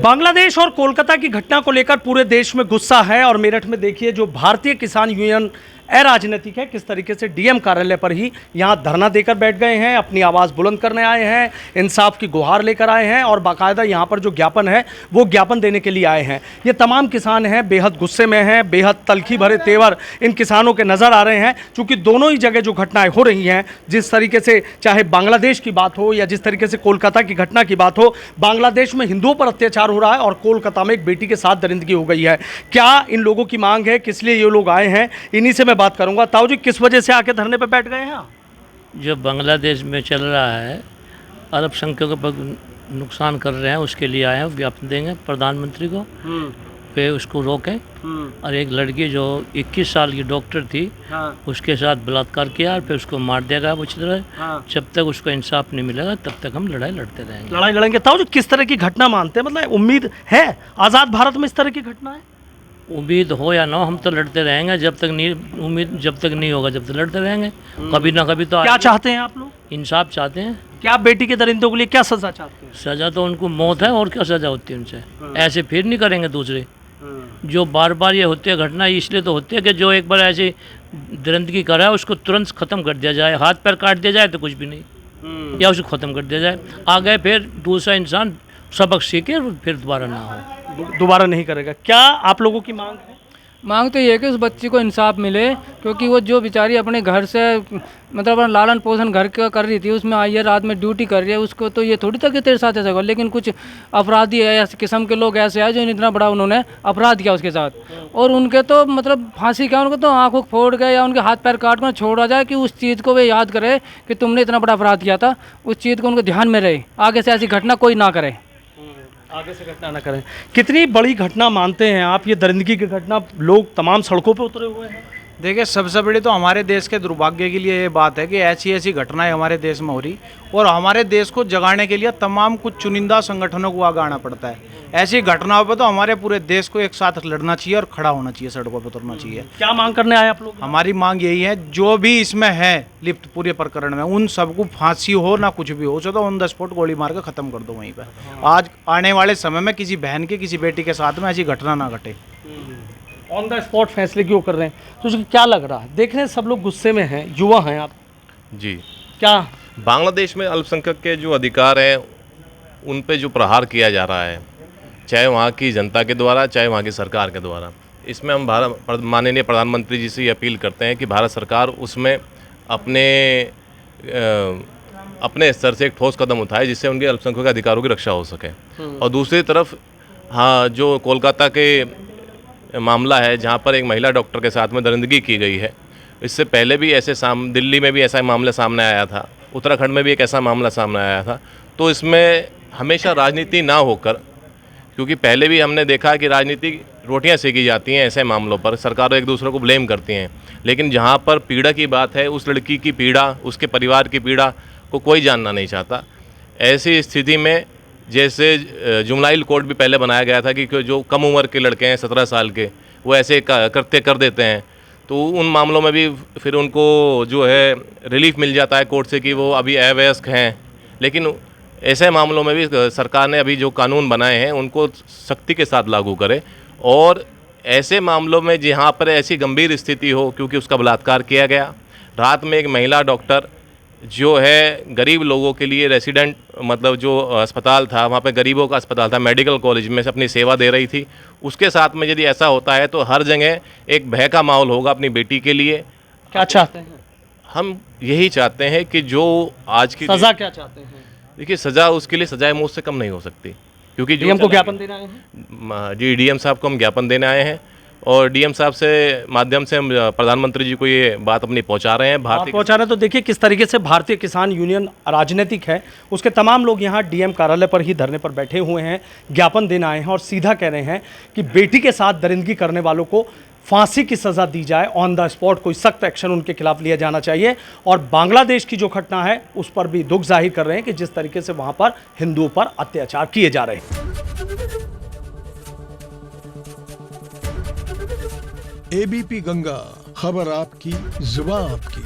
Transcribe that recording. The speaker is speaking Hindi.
बांग्लादेश और कोलकाता की घटना को लेकर पूरे देश में गुस्सा है और मेरठ में देखिए जो भारतीय किसान यूनियन अराजनीतिक है किस तरीके से डीएम कार्यालय पर ही यहां धरना देकर बैठ गए हैं, अपनी आवाज़ बुलंद करने आए हैं, इंसाफ की गुहार लेकर आए हैं और बाकायदा यहां पर जो ज्ञापन है वो ज्ञापन देने के लिए आए हैं। ये तमाम किसान हैं, बेहद गुस्से में हैं, बेहद तल्खी भरे तेवर इन किसानों के नज़र आ रहे हैं, चूँकि दोनों ही जगह जो घटनाएँ हो रही हैं, जिस तरीके से चाहे बांग्लादेश की बात हो या जिस तरीके से कोलकाता की घटना की बात हो, बांग्लादेश में हिंदुओं पर अत्याचार हो रहा है और कोलकाता में एक बेटी के साथ दरिंदगी हो गई है। क्या इन लोगों की मांग है, किस लिए ये लोग आए हैं, इन्हीं से मैं बात करूंगा। ताऊ जी, किस वजह से आके धरने पे बैठ गए हैं? जो बांग्लादेश में चल रहा है, अल्पसंख्यकों पर नुकसान कर रहे हैं, उसके लिए आए हैं। ज्ञापन देंगे प्रधानमंत्री को पे उसको रोकें। और एक लड़की जो 21 साल की डॉक्टर थी, उसके साथ बलात्कार किया और फिर उसको मार दिया गया बुरी तरह। जब तक उसको इंसाफ नहीं मिलेगा तब तक हम लड़ाई लड़ते रहेंगे। लड़ाई लड़ेंगे। ताऊ जी, किस तरह की घटना मानते हैं? मतलब उम्मीद है आज़ाद भारत में इस तरह की घटना है? उम्मीद हो या ना हो, हम तो लड़ते रहेंगे जब तक नहीं, उम्मीद जब तक नहीं होगा जब तक लड़ते रहेंगे। कभी ना कभी तो क्या चाहते हैं आप लोग? इंसाफ चाहते हैं। क्या बेटी के दरिंदों के लिए क्या सजा चाहते हैं? सज़ा तो उनको मौत है, और क्या सज़ा होती है उनसे। ऐसे फिर नहीं करेंगे दूसरे। जो बार बार ये होती है घटना, इसलिए तो होती है कि जो एक बार ऐसी दरिंदगी करा है उसको तुरंत ख़त्म कर दिया जाए। हाथ पैर काट दिया जाए तो कुछ भी नहीं, या उसको ख़त्म कर दिया जाए। आगे फिर दूसरा इंसान सबक सीखे और फिर दोबारा ना हो, दोबारा नहीं करेगा। क्या आप लोगों की मांग है? मांग तो ये है कि उस बच्ची को इंसाफ मिले, क्योंकि वो जो बेचारी अपने घर से मतलब अपना लालन पोषण घर का कर रही थी, उसमें आई है, रात में ड्यूटी कर रही है, उसको तो ये थोड़ी था कि तेरे साथ ऐसा होगा। लेकिन कुछ अपराधी है, ऐसे किस्म के लोग ऐसे आए जो इतना बड़ा उन्होंने अपराध किया उसके साथ, और उनके तो मतलब फांसी क्या, उनको तो आँखों फोड़ गए या उनके हाथ पैर काट कर छोड़ा जाए कि उस चीज़ को वे याद करे कि तुमने इतना बड़ा अपराध किया था। उस चीज़ को उनको ध्यान में रहे, आगे से ऐसी घटना कोई ना करे, आगे से घटना ना करें। कितनी बड़ी घटना मानते हैं आप ये दरिंदगी की घटना? लोग तमाम सड़कों पे उतरे हुए हैं। देखिए, सबसे बड़ी तो हमारे देश के दुर्भाग्य के लिए ये बात है कि ऐसी ऐसी घटनाएं हमारे देश में हो रही, और हमारे देश को जगाने के लिए तमाम कुछ चुनिंदा संगठनों को आगे आना पड़ता है। ऐसी घटनाओं पर तो हमारे पूरे देश को एक साथ लड़ना चाहिए और खड़ा होना चाहिए, सड़कों पर उतरना चाहिए। क्या मांग करने आए आप लोग? हमारी मांग यही है, जो भी इसमें है लिप्त पूरे प्रकरण में, उन सबको फांसी हो ना कुछ भी हो, उसे तो ऑन द स्पॉट गोली मार के ख़त्म कर दो वहीं पर। आज आने वाले समय में किसी बहन के, किसी बेटी के साथ में ऐसी घटना ना घटे। ऑन द स्पॉट फैसले क्यों कर रहे हैं? तो क्या लग रहा है? देख रहे हैं सब लोग गुस्से में हैं, युवा हैं आप जी। क्या बांग्लादेश में अल्पसंख्यक के जो अधिकार हैं उन पे जो प्रहार किया जा रहा है, चाहे वहाँ की जनता के द्वारा चाहे वहाँ की सरकार के द्वारा, इसमें हम माननीय प्रधानमंत्री जी से ये अपील करते हैं कि भारत सरकार उसमें अपने स्तर से एक ठोस कदम उठाए जिससे उनके अल्पसंख्यकों के अधिकारों की रक्षा हो सके। और दूसरी तरफ हाँ, जो कोलकाता के मामला है जहाँ पर एक महिला डॉक्टर के साथ में दरिंदगी की गई है, इससे पहले भी ऐसे दिल्ली में भी ऐसा मामला सामने आया था, उत्तराखंड में भी एक ऐसा मामला सामने आया था। तो इसमें हमेशा राजनीति ना होकर, क्योंकि पहले भी हमने देखा कि राजनीति रोटियां सेकी जाती हैं ऐसे मामलों पर, सरकारें एक दूसरे को ब्लेम करती हैं, लेकिन जहाँ पर पीड़ा की बात है, उस लड़की की पीड़ा, उसके परिवार की पीड़ा को कोई जानना नहीं चाहता। ऐसी स्थिति में जैसे जुमलाइल कोड भी पहले बनाया गया था कि जो कम उम्र के लड़के हैं 17 साल के, वो ऐसे करते कर देते हैं, तो उन मामलों में भी फिर उनको जो है रिलीफ मिल जाता है कोर्ट से कि वो अभी अवयस्क हैं। लेकिन ऐसे मामलों में भी सरकार ने अभी जो कानून बनाए हैं उनको सख्ती के साथ लागू करे, और ऐसे मामलों में जहाँ पर ऐसी गंभीर स्थिति हो, क्योंकि उसका बलात्कार किया गया, रात में एक महिला डॉक्टर जो है गरीब लोगों के लिए रेसिडेंट, मतलब जो अस्पताल था वहाँ पे गरीबों का अस्पताल था, मेडिकल कॉलेज में से अपनी सेवा दे रही थी, उसके साथ में यदि ऐसा होता है तो हर जगह एक भय का माहौल होगा अपनी बेटी के लिए। क्या चाहते हैं? हम यही चाहते हैं कि जो आज की सज़ा क्या चाहते हैं? देखिए, सज़ा उसके लिए सजाए मौत से कम नहीं हो सकती, क्योंकि डीएम को ज्ञापन देने आए हैं। जी, डीएम साहब को हम ज्ञापन देने आए हैं, और डीएम साहब से माध्यम से हम प्रधानमंत्री जी को ये बात अपनी पहुंचा रहे हैं। पहुंचा रहे हैं। तो देखिए किस तरीके से भारतीय किसान यूनियन राजनीतिक है, उसके तमाम लोग यहाँ डीएम कार्यालय पर ही धरने पर बैठे हुए हैं, ज्ञापन देने आए हैं और सीधा कह रहे हैं कि बेटी के साथ दरिंदगी करने वालों को फांसी की सज़ा दी जाए, ऑन द स्पॉट कोई सख्त एक्शन उनके खिलाफ लिया जाना चाहिए। और बांग्लादेश की जो घटना है उस पर भी दुख जाहिर कर रहे हैं कि जिस तरीके से वहाँ पर हिंदुओं पर अत्याचार किए जा रहे हैं। एबीपी गंगा, खबर आपकी, जुबान आपकी।